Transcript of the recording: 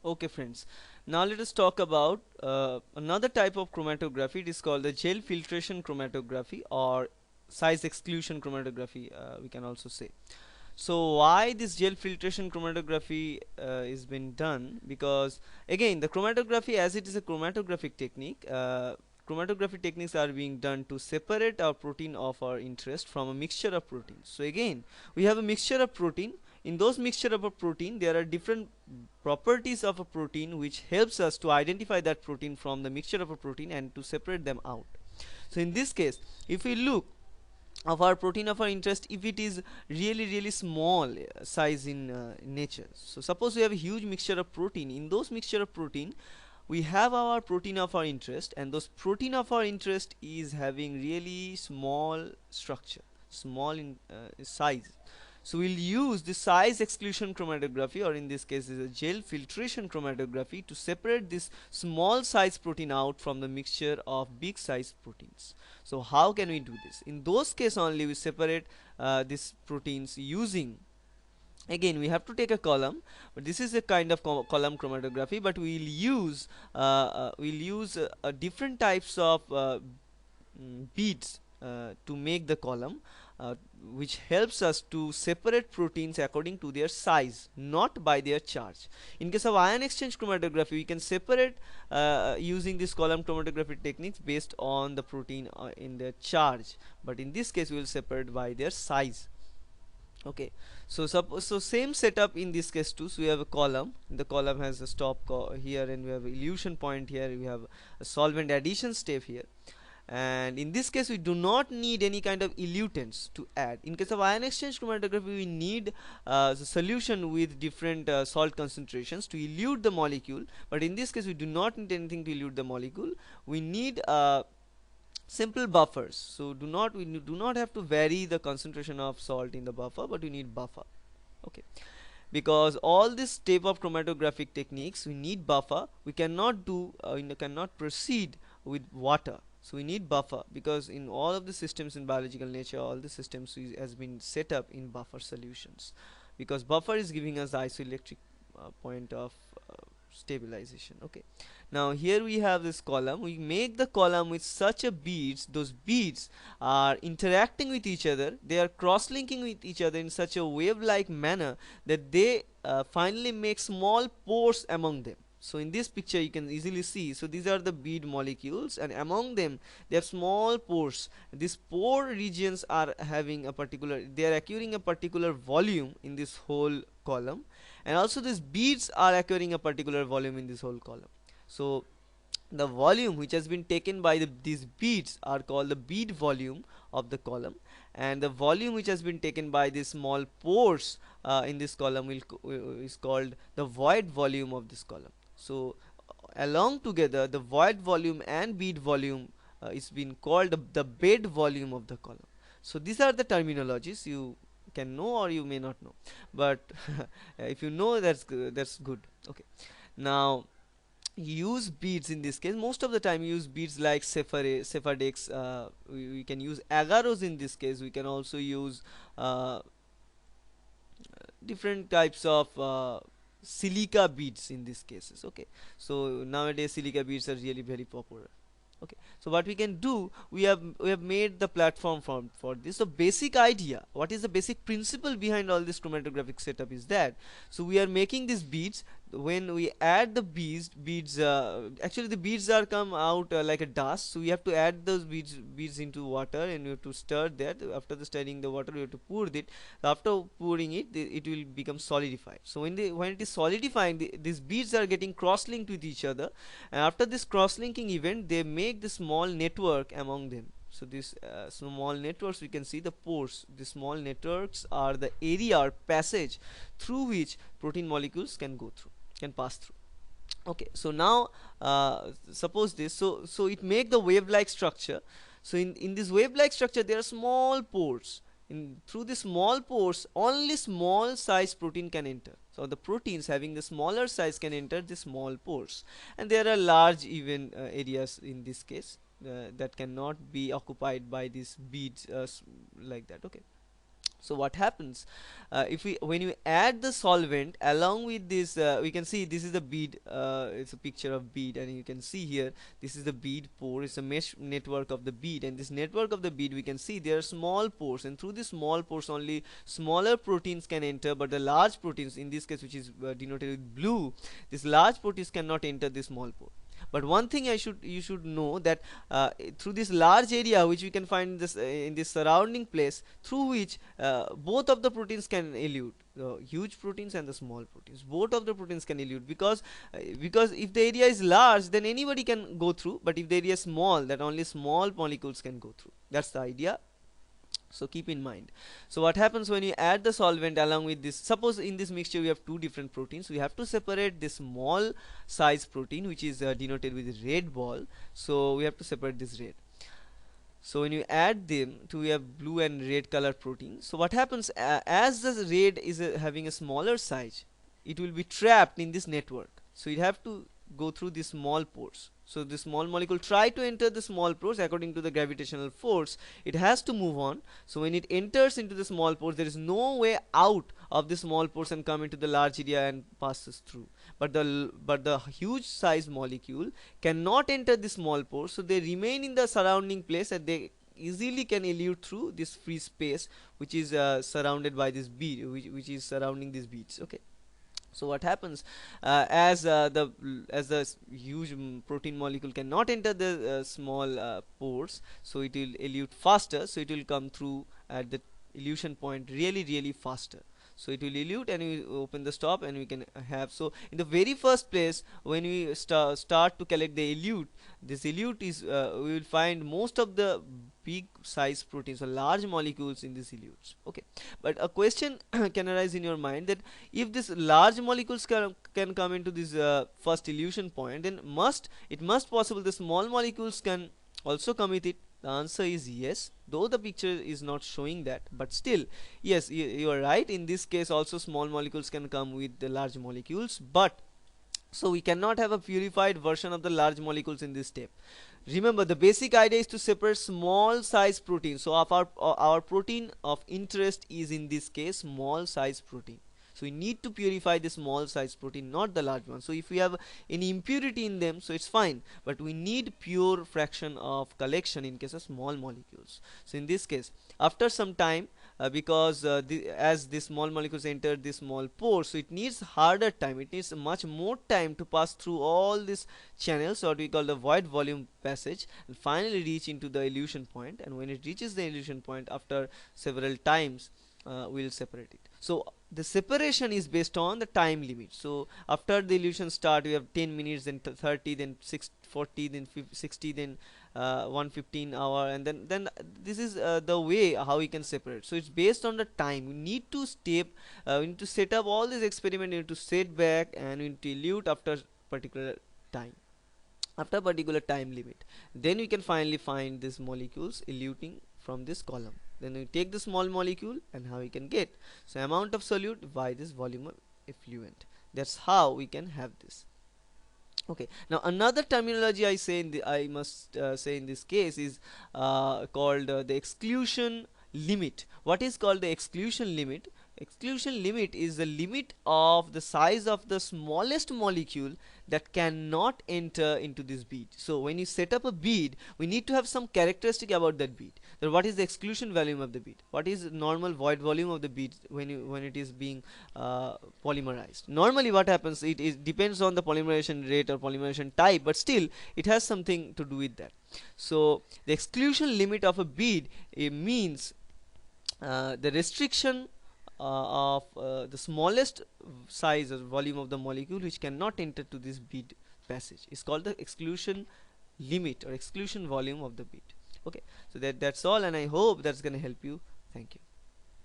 Okay, friends. Now let us talk about another type of chromatography. It is called the gel filtration chromatography or size exclusion chromatography, we can also say. So why this gel filtration chromatography is been done? Because again, the chromatography, as it is a chromatographic technique, chromatography techniques are being done to separate our protein of our interest from a mixture of proteins. So again, we have a mixture of protein. In those mixture of a protein, there are different properties of a protein which helps us to identify that protein from the mixture of a protein and to separate them out. So in this case, if we look of our protein of our interest, if it is really small size in nature, so suppose we have a huge mixture of protein. In those mixture of protein, we have our protein of our interest, and those protein of our interest is having really small structure, small in size. So we'll use the size exclusion chromatography, or in this case is a gel filtration chromatography, to separate this small size protein out from the mixture of big size proteins. So how can we do this? In those case only we separate these proteins using, again we have to take a column, but this is a kind of column chromatography, but we'll use different types of beads to make the column, uh, which helps us to separate proteins according to their size, not by their charge. In case of ion exchange chromatography, we can separate using this column chromatography techniques based on the protein in their charge, but in this case we will separate by their size. Okay, so suppose, so same setup in this case too. So we have a column, the column has a stop here, and we have a elution point here, we have a solvent addition step here, and in this case we do not need any kind of elutants to add. In case of ion exchange chromatography, we need the solution with different salt concentrations to elute the molecule, but in this case we do not need anything to elute the molecule. We need simple buffers. So do not have to vary the concentration of salt in the buffer, but we need buffer. Okay, because all this type of chromatographic techniques we need buffer. We cannot do cannot proceed with water, so we need buffer, because in all of the systems in biological nature, all the systems has been set up in buffer solutions, because buffer is giving us the isoelectric point of stabilization. Okay, now here we have this column. We make the column with such a beads. Those beads are interacting with each other, they are cross linking with each other in such a wave like manner that they finally make small pores among them. So in this picture you can easily see, so these are the bead molecules, and among them they have small pores. These pore regions are having a particular, they are acquiring a particular volume in this whole column, and also these beads are acquiring a particular volume in this whole column. So the volume which has been taken by these beads are called the bead volume of the column, and the volume which has been taken by these small pores in this column is called the void volume of this column. So along together, the void volume and bead volume is being called the bed volume of the column. So these are the terminologies you can know or you may not know, but if you know, that's good. Okay, now use beads. In this case, most of the time use beads like sephadex. We can use agaros. In this case, we can also use uh, different types of silica beads in these cases. Okay, so nowadays silica beads are really very popular. Okay, so what we can do, we have made the platform for this. So basic idea, what is the basic principle behind all this chromatographic setup is that, so we are making these beads. When we add the beads, actually the beads are come out like a dust, so we have to add those beads into water, and we have to stir that. After the stirring the water, we have to pour it. After pouring it, it will become solidified. So when it is solidifying, these beads are getting cross-linked with each other, and after this cross-linking event, they make the small network among them. So these small networks, we can see the pores. The small networks are the area or passage through which protein molecules can go through, can pass through. Okay, so now suppose this, so it make the wave like structure. So in this wave like structure, there are small pores. In through the small pores, only small size protein can enter. So the proteins having the smaller size can enter the small pores, and there are large even areas in this case that cannot be occupied by these beads like that. Okay, So what happens, if we when you add the solvent along with this, we can see this is the bead, it's a picture of bead, and you can see here this is the bead pore. It's a mesh network of the bead, and this network of the bead, we can see there are small pores, and through these small pores only smaller proteins can enter, but the large proteins, in this case which is denoted with blue, these large proteins cannot enter this small pore. But one thing you should know that through this large area which we can find this in this surrounding place, through which both of the proteins can elute, the huge proteins and the small proteins, both of the proteins can elute, because if the area is large, then anybody can go through, but if the area is small, that only small molecules can go through. That's the idea, so keep in mind. So what happens when you add the solvent along with this, suppose in this mixture we have two different proteins, we have to separate this small size protein which is denoted with red ball, so we have to separate this red. So when you add them to, we have blue and red color protein. So what happens, as the red is having a smaller size, it will be trapped in this network, so you have to go through these small pores. So the small molecule try to enter the small pores, according to the gravitational force it has to move on. So when it enters into the small pores, there is no way out of the small pores and come into the large area and passes through. But the huge size molecule cannot enter the small pores, so they remain in the surrounding place, and they easily can elute through this free space which is surrounded by this bead, which is surrounding these beads. Okay. So what happens, as the huge protein molecule cannot enter the small pores, so it will elute faster, so it will come through at the elution point really faster. So it will elute, and we open the stop, and we can have, so in the very first place when we start to collect the elute, this elute is we will find most of the big size proteins or large molecules in these elutes. Okay, but a question can arise in your mind, that if these large molecules can come into this first elution point, then it must possible the small molecules can also come with it. The answer is yes, though the picture is not showing that, but still yes, you are right. In this case also small molecules can come with the large molecules, but so we cannot have a purified version of the large molecules in this step. Remember, the basic idea is to separate small size protein. So of our protein of interest is in this case small size protein. So we need to purify the small size protein, not the large one. So if we have any impurity in them, so it's fine, but we need pure fraction of collection in case of small molecules. So in this case, after some time, because as the small molecules enter this small pore, so it needs harder time, it needs much more time to pass through all these channels, what we call the void volume passage, and finally reach into the elution point. And when it reaches the elution point, after several times, we'll separate it. So the separation is based on the time limit. So after the elution start, we have 10 minutes, then 30, then 40, then 60, then 115 hour, and then this is the way how we can separate. So it's based on the time. We need to we need to set up all this experiment, we need to set back, and we need to elute after particular time, after particular time limit. Then we can finally find these molecules eluting from this column. Then we take the small molecule, and how we can get, so amount of solute by this volume of effluent. That's how we can have this. Okay, now another terminology I must say in this case is called the exclusion limit. What is called the exclusion limit? Exclusion limit is the limit of the size of the smallest molecule that cannot enter into this bead. So when you set up a bead, we need to have some characteristic about that bead. So what is the exclusion volume of the bead? What is normal void volume of the bead when it is being polymerized? Normally what happens, it depends on the polymerization rate or polymerization type, but still it has something to do with that. So the exclusion limit of a bead, it means the restriction of the smallest size or volume of the molecule which cannot enter to this bead passage is called the exclusion limit or exclusion volume of the bead. Okay, so that's all, and I hope that's going to help you. Thank you.